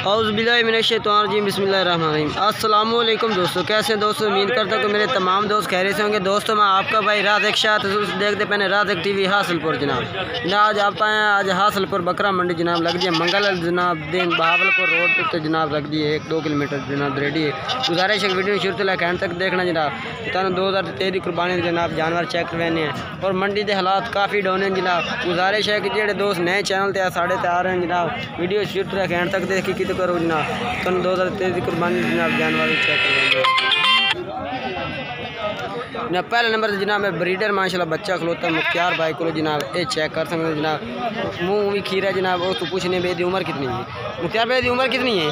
औज़ुबिल्लाहिमिनश्शैतानिर्रजीम बिस्मिल्लाहिर्रहमानिर्रहीम। अस्सलामुअलैकुम दोस्तों, कैसे हैं दोस्तों? उम्मीद करता हूँ कि मेरे तमाम दोस्त खैरियत से होंगे। दोस्तों मैं आपका भाई राज़िक शाह देखते पहने राज़िक टीवी हासिलपुर जनाब। आज आप आए हैं आज हासिलपुर बकरा मंडी जनाब लग दी है मंगल जनाब दिन बहावलपुर रोड पर जनाब लग दी है 1-2 किलोमीटर जनाब रेडी है। गुजारिश है वीडियो शुरू से लेकर एंड तक देखना जनाब। तन 2023 कुर्बानी जनाब जानवर चेक करवाने हैं और मंडी के हालात काफ़ी डाउन हैं जनाब। गुजारिश है कि जेडे दोस्त नए चैनल पर साढ़े आ रहे हैं जनाब, वीडियो शुरू से लेकर एंड तक देखी कि करो जनाब। तन 2023 कुर्बानी जनाब जानवर चेक करवाएंगे जनाब। पहले नंबर से जनाब मैं ब्रीडर माशाल्लाह बच्चा खलोता मुख्तार भाई को जनाब ये चेक कर सकते हैं जनाब। मुँह भी खीरा जनाब। वो तो पूछने भाई की उम्र कितनी है मुख्तार भाई की उम्र कितनी है?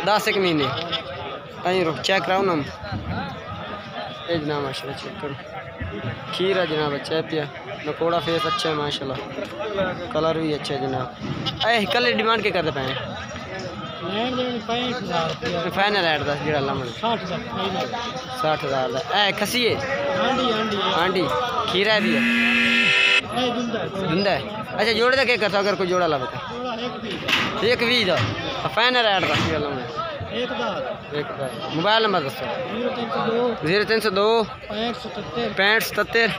10 महीने। कहीं रुक चेक कराओ ना ये जनाब माशाल्लाह चेक करो खीरा जनाब अच्छा पिया नकोड़ा फेस अच्छा है माशाल्लाह, कलर भी अच्छा है जनाब। ए कल डिमांड के करते पाए फाइनल रेट दस जो लामन 60,000 का ए खसी है आंडी खीरा भी है धुंदा है। अच्छा जोड़े का क्या करता अगर कोई जोड़ा लावे तो 1 का फाइनल रेट दस जो लामन मोबाइल नंबर दसो 0302 65 77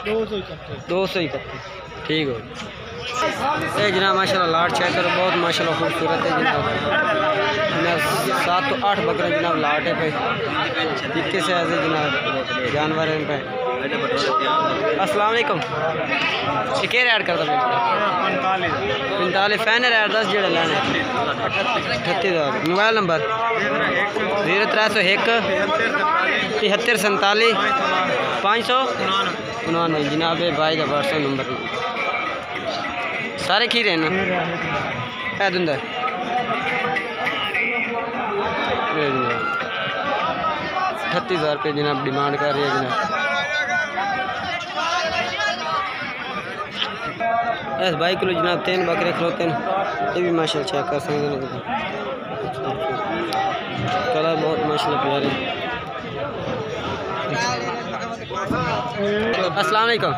271 ठीक हो। ये जनाब माशाल्लाह लाट चेक करो बहुत माशाल्लाह खूबसूरत है जनाब। 7 तो 8 बकरे जनाब लाट है पे दिखते से ऐसे जनाब जानवर हैं पे। अस्सलाम वालेकुम ये क्या रेट करता है? 45 फैन रेट 10 जो लाने 38,000। मोबाइल नंबर 0301 73 47 599 जनाब भाई का व्हाट्सएप नंबर सारे खीरे ना है धुंदा 38,000 रुपये जनाब डिमांड कर रही है जनाब। ऐसे भाई किलो जनाब 3 बकरे खलोते हैं ये भी माशाल्लाह चेक कर सकते हैं। कलर बहुत माशाल्लाह प्यारे। अस्सलाम वालेकुम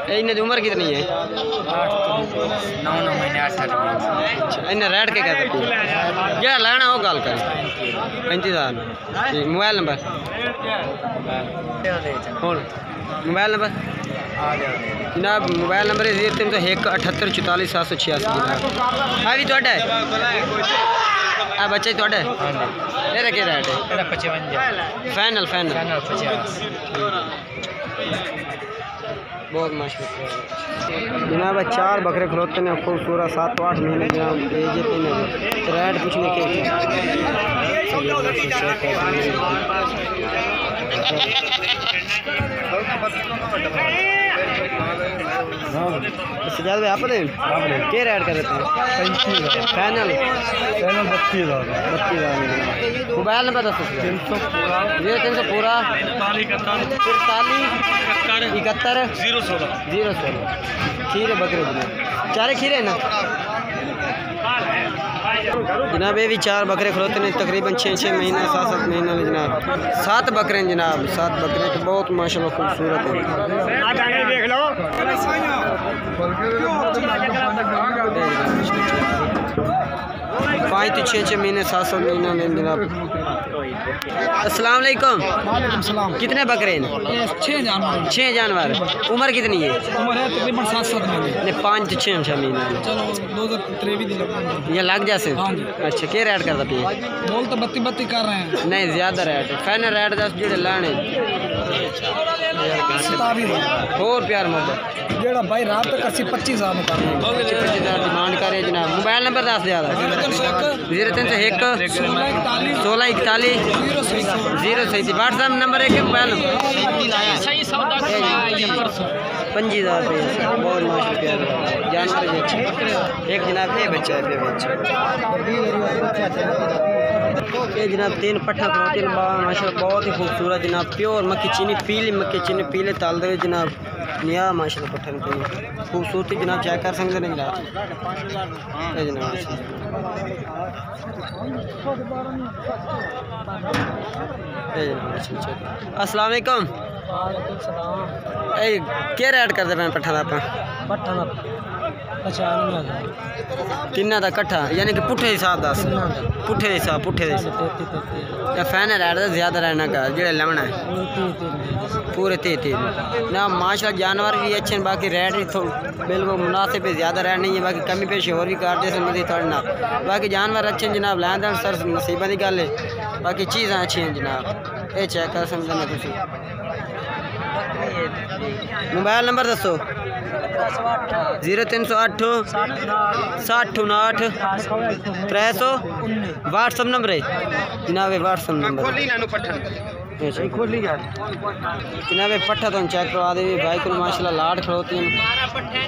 इन्हें उम्र कितनी है? 9 महीने 8 इन्हें रेट के कहते हैं जो लेना हो गल कर 35,000। ठीक मोबाइल नंबर मोबाइल नंबर जनाब मोबाइल नंबर 0301 78 44 786 जनाब। भी थोड़ा है बच्चे थोड़ा ये क्या रेट है? 55 फाइनल 50 बहुत माशाल्लाह जनाब 4 बकरे खलोते हैं खूबसूरत 7 तो 8 महीने जनाब एज है रेट पूछने के सजाद भाई आप क्या रेट कर देते हैं? फाइनल 32,000। मोबाइल नंबर दस 300 पूरा 41 016 खीरे बकरे चारे खीरे ना जनाब। ये भी 4 बकरे खलोते हैं तकरीबन 6 महीने 7 महीने जनाब। 7 बकरे हैं जनाब 7 बकरे तो बहुत माशाल्लाह खूबसूरत है। 5 तो 6 महीने 7 महीना में जनाब। अस्सलाम वालेकुम कितने बकरे हैं? 6 जानवर। उम्र कितनी है? उम्र है तकरीबन 7 महीने 5 तो 6 महीने चलो 2023 ये लग जासे। अच्छा क्या रेट करता पिए? बोल तो 32 कर रहे हैं नहीं ज़्यादा रेट फाइनल रेट 10 जो लाने और प्यार मोहब्बत जेड़ा भाई रात तक 25,000 में कर रहे हैं 25,000 डिमांड करे जनाब। मोबाइल नंबर 10 ज़्यादा 0301 16 41 037 व्हाट्सएप नंबर है कि मोबाइल 25,000 रुपये बहुत माशाल्लाह जानवर जी अच्छे। एक जनाब ये बच्चा है ये जनाब 3 पट्ठा खलोते माशाल्लाह बहुत ही खूबसूरत जनाब प्योर मक्की चीनी पीले ताल दे जनाब नया माशाल्लाह पट्ठन पे खूबसूरती जनाब चेक कर सकते हैं जनाब। ये जनाब अस्सलाम वालेकुम क्या रेट करते पे पट्ठा आप? 95,000 तिना का कट्ठा यानी कि पुट्ठे हिसाब दस पुट्ठे हिसाब या फैन रेट ज़्यादा रहना का जो लमना है पूरे 33 ना माशा जानवर भी अच्छे हैं बाकी रेट भी बिल्कुल मुनासिब पे ज़्यादा रेट नहीं है बाकी कमी पेश और भी काटते से मजीद थोड़ा ना बाकी जानवर अच्छे हैं जनाब लैन देन सर नसीबा की गल है बाकी चीज़ें अच्छी हैं जनाब ये चेक कर समझना तुम मोबाइल नंबर दसो 0308 60 59 300 व्हाट्सअप नंबर है जनाब व्हाट्सअप नंबर जनाब पट्ठा तुम चेक करवा दे भाई को माशाल्लाह लाट खड़ोती हैं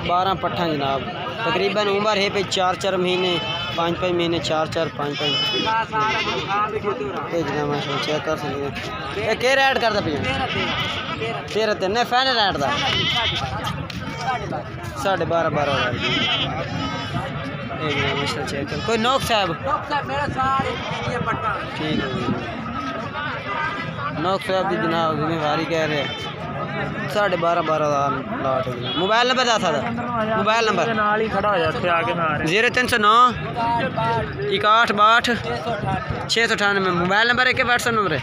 12 पट्ठा जनाब तकरीबन उम्र है पे 4-4 महीने 5-5 महीने 4-4 5-5 जनाब माशाल्लाह चेक कर सकते हैं क्या रेट करता पे 13 ने फैन रेट का 12.5 चेक कर कोई नोक साहब ठीक है नोक साहब की जनाब जिम्मेवारी कह रहे हैं 12.5 लाट मोबाइल नंबर था मोबाइल नंबर 0309 61 698 मोबाइल नंबर है कि व्हाट्सएप नंबर है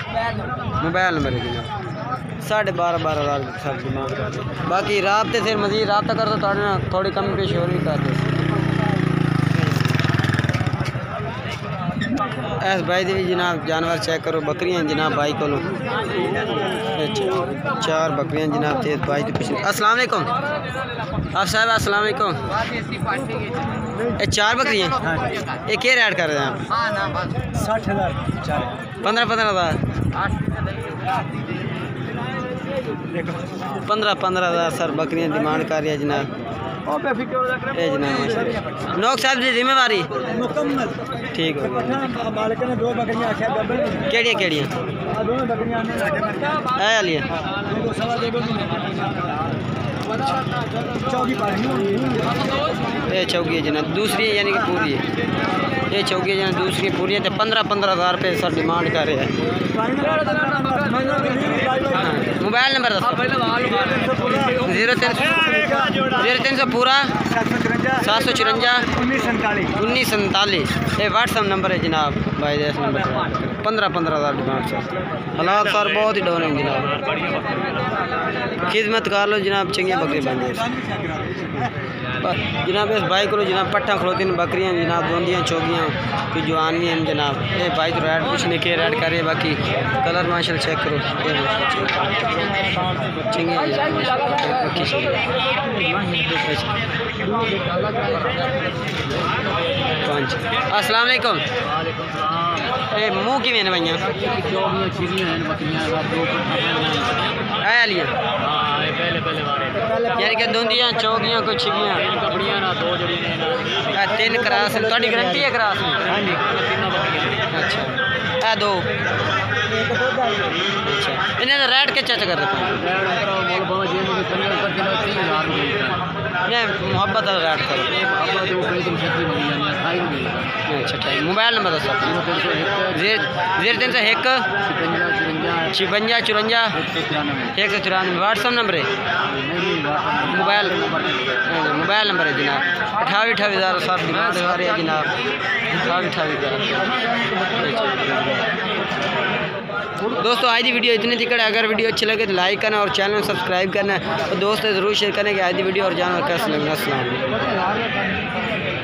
मोबाइल नंबर है जनाब 12.5 सर दिमाग बाकी राबते से मजीद रबता कर दो थोड़ी कमी पेश और भी कर दो ऐस भाई भी जनाब जानवर चेक करो बकरियां जनाब भाई को 4 बकरियां जनाब तेज भाई अस्सलाम वालेकुम आप साहब अस्सलाम वालेकुम ये 4 बकरियां ये क्या रेट कर रहे हैं आप 15,000 15,000 सर बकरियां डिमांड कर रही है जनाब नौक साहब जी जिम्मेवारी ठीक हो गया केड़ियां ये चौकी है जनाब दूसरी यानी कि पूरी है ये चौकी है जनाब दूसरी पूरी है तो 15,000 रुपये सर डिमांड कर रहे हैं मोबाइल नंबर 0300 पूरा 754 1947 ये व्हाट्सअप नंबर है जनाब भाई इस नंबर 15,000 डिमांड सर हालात सर बहुत ही डाउन है जनाब खिदमत कर लो जनाब चंगिया बकरी बन जाए जनाब इस भाई को जनाब पट्ठा खड़ोती बकरियां जनाब दोंदियाँ चौगियाँ की जवान भी हैं जनाब ये भाई तो रेट कुछ नहीं के रेट कर रहे बाकी कलर माशाल्लाह चेक करो अस्सलाम वालेकुम ये मुँह की मैंने भैया यानी कि दोंदियाँ चौगियाँ कुछ छिगियाँ 3 क्रास थोड़ी गारंटी है क्रास अच्छा है 2 अच्छा इन्हें रेट के चाचा कर देते मोहब्बत रेट करो अच्छा ठीक मोबाइल नंबर 0301 56 54 194 व्हाट्सअप नंबर है मोबाइल नंबर है जनाब 28,000 सात डिमांड आ रही है जनाब 28,000 दोस्तों आज की वीडियो इतनी दिक्कत है अगर वीडियो अच्छी लगे तो लाइक करना और चैनल को सब्सक्राइब करना और दोस्तों ज़रूर शेयर करने की आज की वीडियो और जानवर कैसे लगना। अस्सलाम वालेकुम।